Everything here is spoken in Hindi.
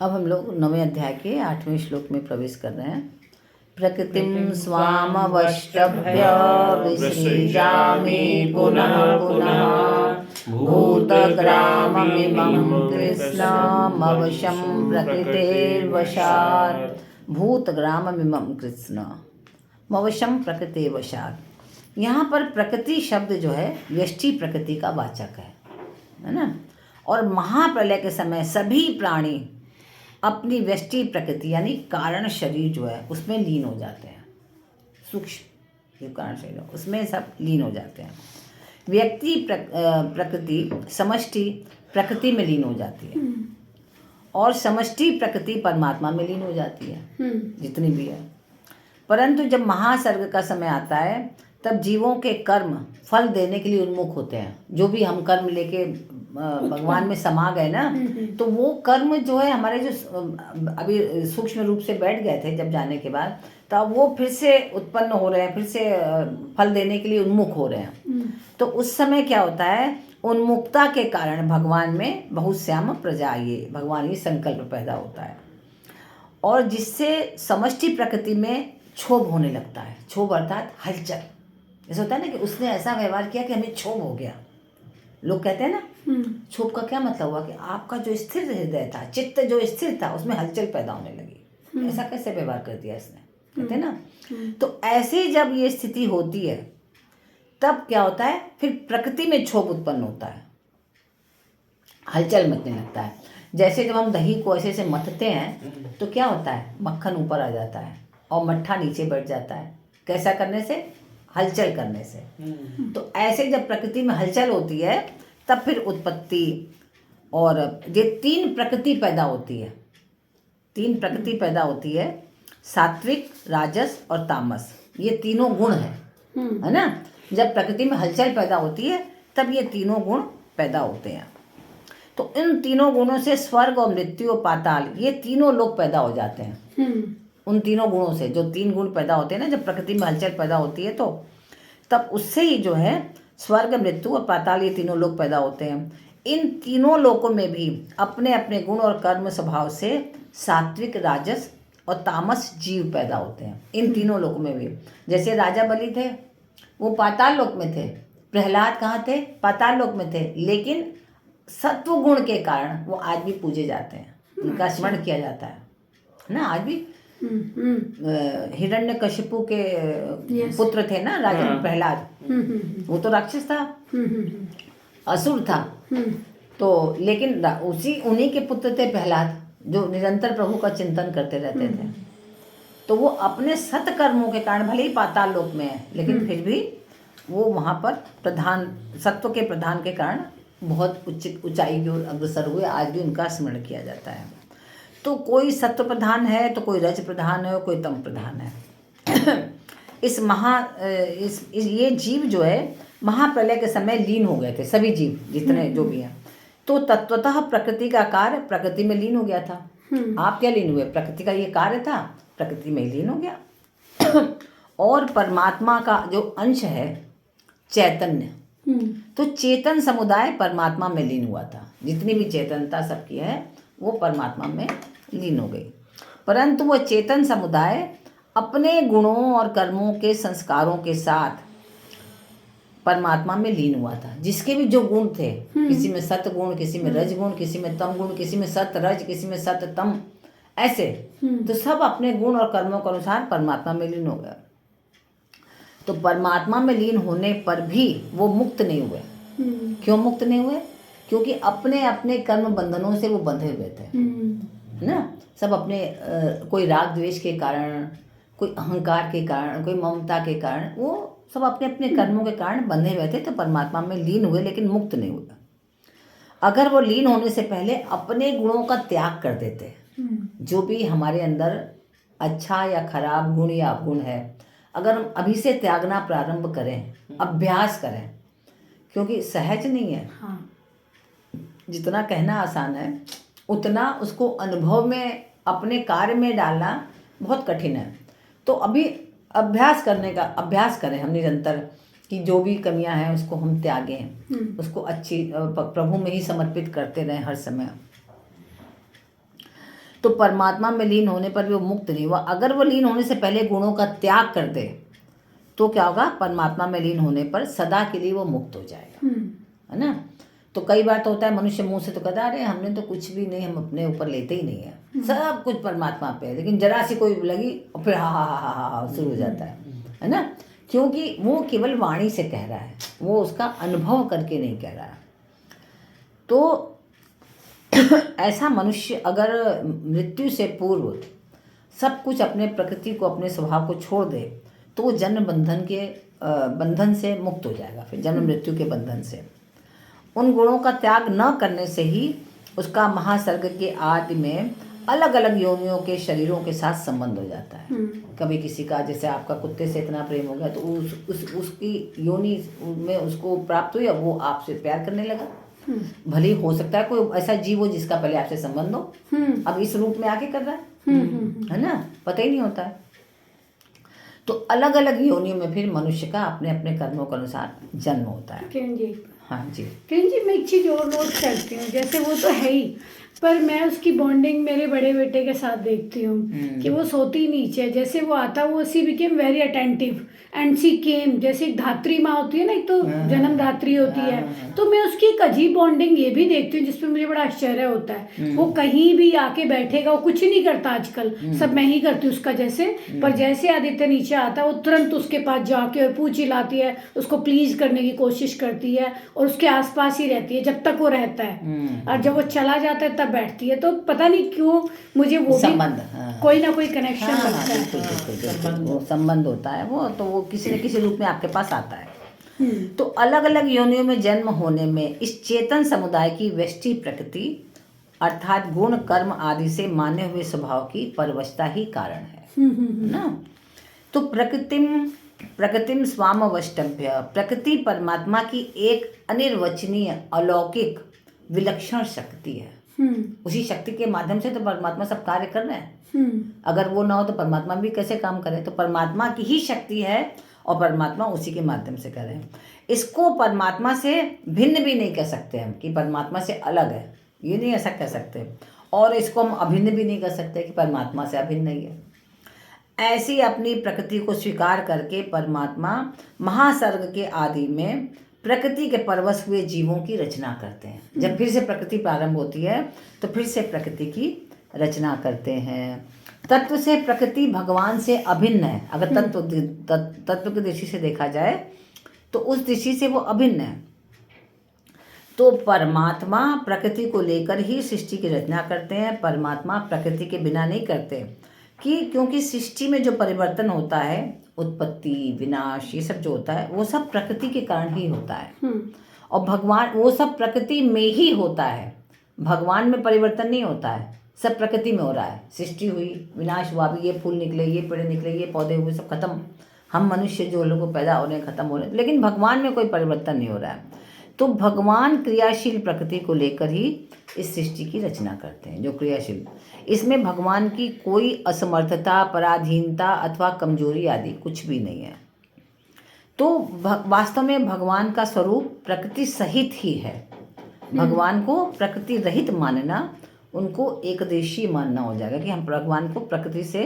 अब हम लोग 9वें अध्याय के 8वें श्लोक में प्रवेश कर रहे हैं। प्रकृतिं स्वामवष्टभ्य विसृजामि पुनः पुनः भूतग्राममिमं कृष्णमवशं प्रकृतेर्वशात्। भूतग्राममिमं कृष्णमवशं प्रकृतेर्वशात्। यहाँ पर प्रकृति शब्द जो है व्यष्टि प्रकृति का वाचक है ना। और महाप्रलय के समय सभी प्राणी अपनी व्यष्टि प्रकृति यानी कारण शरीर जो है उसमें लीन हो जाते हैं। सूक्ष्म जो कारण शरीर उसमें सब लीन हो जाते हैं। व्यक्ति प्रकृति समष्टि प्रकृति में लीन हो जाती है और समष्टि प्रकृति परमात्मा में लीन हो जाती है जितनी भी है। परंतु जब महासर्ग का समय आता है तब जीवों के कर्म फल देने के लिए उन्मुख होते हैं। जो भी हम कर्म लेके भगवान में समा गए ना, तो वो कर्म जो है हमारे जो अभी सूक्ष्म रूप से बैठ गए थे जब जाने के बाद, तब वो फिर से उत्पन्न हो रहे हैं, फिर से फल देने के लिए उन्मुख हो रहे हैं। तो उस समय क्या होता है, उन्मुखता के कारण भगवान में बहुश्याम प्रजा ये भगवान ही संकल्प पैदा होता है और जिससे समष्टि प्रकृति में क्षोभ होने लगता है। क्षोभ अर्थात हलचल। जैसे होता है ना कि उसने ऐसा व्यवहार किया कि हमें क्षोभ हो गया। लोग कहते हैं ना, क्षोभ का क्या मतलब हुआ कि आपका जो स्थिर हृदय था, चित्त जो स्थिर था, उसमें हलचल पैदा होने लगी। ऐसा कैसे व्यवहार कर दिया इसने, कहते हैं ना। तो ऐसे जब ये स्थिति होती है तब क्या होता है, फिर प्रकृति में क्षोभ उत्पन्न होता है, हलचल मचने लगता है। जैसे जब हम दही को ऐसे मथते हैं तो क्या होता है, मक्खन ऊपर आ जाता है और मट्ठा नीचे बैठ जाता है। कैसा करने से, हलचल करने से। तो ऐसे जब प्रकृति में हलचल होती है तब फिर उत्पत्ति और ये तीन प्रकृति पैदा होती है। तीन प्रकृति पैदा होती है, सात्विक, राजस और तामस। ये तीनों गुण है ना। जब प्रकृति में हलचल पैदा होती है तब ये तीनों गुण पैदा होते हैं। तो इन तीनों गुणों से स्वर्ग और मृत्यु और पाताल ये तीनों लोग पैदा हो जाते हैं। उन तीनों गुणों से जो तीन गुण पैदा होते हैं ना, जब प्रकृति में हलचल पैदा होती है तो तब उससे ही जो है स्वर्ग, मृत्यु और पाताल ये तीनों लोग पैदा होते हैं। इन तीनों लोकों में भी अपने अपने गुण और कर्म स्वभाव से सात्विक, राजस और तामस जीव पैदा होते हैं। इन तीनों लोकों में भी, जैसे राजा बलि थे वो पाताल लोक में थे, प्रहलाद कहाँ थे, पाताल लोक में थे, लेकिन सत्व गुण के कारण वो आज भी पूजे जाते हैं, उनका स्मरण किया जाता है ना। आज भी हिरण्यकशिपु के पुत्र थे ना राजा प्रहलाद, वो तो राक्षस था, असुर था। तो लेकिन उन्हीं के पुत्र थे प्रहलाद, जो निरंतर प्रभु का चिंतन करते रहते थे। तो वो अपने सत्कर्मों के कारण भले ही पाताल लोक में है, लेकिन फिर भी वो वहाँ पर प्रधान, सत्व के प्रधान के कारण बहुत उच्चित ऊंचाई की ओर अग्रसर हुए। आज भी उनका स्मरण किया जाता है। तो कोई सत्व प्रधान है तो कोई रज प्रधान है और कोई तम प्रधान है। ये जीव जो है महाप्रलय के समय लीन हो गए थे, सभी जीव जितने जो भी हैं। तो तत्वतः प्रकृति का कार्य प्रकृति में लीन हो गया था। आप क्या लीन हुए, प्रकृति का ये कार्य था, प्रकृति में लीन हो गया। और परमात्मा का जो अंश है चैतन्य, तो चेतन समुदाय परमात्मा में लीन हुआ था। जितनी भी चेतनता सबकी है वो परमात्मा में लीन हो गई। परंतु वो चेतन समुदाय अपने गुणों और कर्मों के संस्कारों के साथ परमात्मा में लीन हुआ था। जिसके भी जो गुण थे, किसी में सत गुण, किसी में रज गुण, किसी में तम गुण, किसी में सत रज, किसी में सत तम, ऐसे तो सब अपने गुण और कर्मों के अनुसार परमात्मा में लीन हो गया। तो परमात्मा में लीन होने पर भी वो मुक्त नहीं हुए। क्यों मुक्त नहीं हुए? क्योंकि अपने अपने कर्म बंधनों से वो बंधे हुए थे ना। सब अपने कोई राग द्वेष के कारण, कोई अहंकार के कारण, कोई ममता के कारण, वो सब अपने अपने कर्मों के कारण बंधे हुए थे। तो परमात्मा में लीन हुए लेकिन मुक्त नहीं हुए। अगर वो लीन होने से पहले अपने गुणों का त्याग कर देते, जो भी हमारे अंदर अच्छा या खराब गुण या अवगुण है, अगर हम अभी से त्यागना प्रारंभ करें, अभ्यास करें, क्योंकि सहज नहीं है। जितना कहना आसान है उतना उसको अनुभव में, अपने कार्य में डालना बहुत कठिन है। तो अभी अभ्यास करें हम निरंतर, कि जो भी कमियां हैं उसको हम त्यागें, उसको अच्छी प्रभु में ही समर्पित करते रहें हर समय। तो परमात्मा में लीन होने पर भी वो मुक्त नहीं हुआ। अगर वो लीन होने से पहले गुणों का त्याग कर दे तो क्या होगा, परमात्मा में लीन होने पर सदा के लिए वो मुक्त हो जाएगा, है ना। तो कई बार तो होता है मनुष्य मुंह से तो कहता है अरे हमने तो कुछ भी नहीं, हम अपने ऊपर लेते ही नहीं है, सब कुछ परमात्मा पे है, लेकिन जरा सी कोई लगी और फिर हा हा हा हा हा शुरू हो जाता है ना। क्योंकि वो केवल वाणी से कह रहा है, वो उसका अनुभव करके नहीं कह रहा है। तो ऐसा मनुष्य अगर मृत्यु से पूर्व सब कुछ अपने प्रकृति को, अपने स्वभाव को छोड़ दे तो वो जन्म बंधन से मुक्त हो जाएगा, फिर जन्म मृत्यु के बंधन से। उन गुणों का त्याग न करने से ही उसका महासर्ग के आदि में अलग अलग योनियों के शरीरों के साथ संबंध हो जाता है। कभी किसी का, जैसे आपका कुत्ते से इतना प्रेम हो गया तो उसकी योनि में उसको प्राप्त हुई, अब वो आपसे प्यार करने लगा। भले हो सकता है कोई ऐसा जीव हो जिसका पहले आपसे संबंध हो, अब इस रूप में आके कर रहा है ना, पता ही नहीं होता है। तो अलग अलग योनियों में फिर मनुष्य का अपने अपने कर्मों के अनुसार जन्म होता है। किरण जी, हाँ जी। किरण जी, मैं एक चीज़ और नोट करती हूँ, जैसे वो तो है ही, पर मैं उसकी बॉन्डिंग मेरे बड़े बेटे के साथ देखती हूँ कि वो सोती नीचे, जैसे वो आता वो she became very attentive and she came, जैसे एक धात्री माँ होती है ना, एक तो जन्म धात्री होती है, तो मैं उसकी एक अजीब बॉन्डिंग ये भी देखती हूँ जिसपे मुझे बड़ा आश्चर्य होता है। वो कहीं भी आके बैठेगा, वो कुछ नहीं करता आजकल, सब मैं ही करती हूँ उसका जैसे, पर जैसे आदित्य नीचे आता है वो तुरंत उसके पास जाके और पूछ हिलाती है, उसको प्लीज करने की कोशिश करती है और उसके आसपास ही रहती है जब तक वो रहता है, और जब वो चला जाता है तब बैठती है। तो पता नहीं क्यों मुझे वो संबंध, कोई ना कोई कनेक्शन लगता है, वो संबंध होता है, वो तो वो किसी न किसी रूप में आपके पास आता है। तो अलग अलग योनियों में जन्म होने में इस चेतन समुदाय की व्यष्टि प्रकृति अर्थात गुण कर्म आदि से माने हुए स्वभाव की परवशता ही कारण है ना। तो प्रकृतिम स्वामवष्टभ्य, प्रकृति परमात्मा की एक अनिर्वचनीय अलौकिक विलक्षण शक्ति है। उसी शक्ति के माध्यम से तो परमात्मा सब कार्य कर रहे हैं। अगर वो ना हो तो परमात्मा भी कैसे काम करे, तो परमात्मा की ही शक्ति है और परमात्मा उसी के माध्यम से कर रहे हैं। इसको परमात्मा से भिन्न भी नहीं कह सकते हम कि परमात्मा से अलग है, ये नहीं ऐसा कह सकते, और इसको हम अभिन्न भी नहीं कह सकते कि परमात्मा से अभिन्न नहीं है। ऐसी अपनी प्रकृति को स्वीकार करके परमात्मा महासर्ग के आदि में प्रकृति के परवश हुए जीवों की रचना करते हैं। जब फिर से प्रकृति प्रारंभ होती है तो फिर से प्रकृति की रचना करते हैं। तत्व से प्रकृति भगवान से अभिन्न है। अगर तत्व की दृष्टि से देखा जाए तो उस दृष्टि से वो अभिन्न है। तो परमात्मा प्रकृति को लेकर ही सृष्टि की रचना करते हैं। परमात्मा प्रकृति के बिना नहीं करते, क्योंकि सृष्टि में जो परिवर्तन होता है, उत्पत्ति विनाश, ये सब जो होता है वो सब प्रकृति के कारण ही होता है। और भगवान, वो सब प्रकृति में ही होता है, भगवान में परिवर्तन नहीं होता है, सब प्रकृति में हो रहा है। सृष्टि हुई, विनाश हुआ, भी ये फूल निकले, ये पेड़ निकले, ये पौधे हुए, सब खत्म, हम मनुष्य जो लोग पैदा हो रहे हैं खत्म हो रहे हैं, लेकिन भगवान में कोई परिवर्तन नहीं हो रहा है। तो भगवान क्रियाशील प्रकृति को लेकर ही इस सृष्टि की रचना करते हैं, जो क्रियाशील, इसमें भगवान की कोई असमर्थता, पराधीनता अथवा कमजोरी आदि कुछ भी नहीं है। तो वास्तव में भगवान का स्वरूप प्रकृति सहित ही है। भगवान को प्रकृति रहित मानना उनको एकदेशीय मानना हो जाएगा कि हम भगवान को प्रकृति से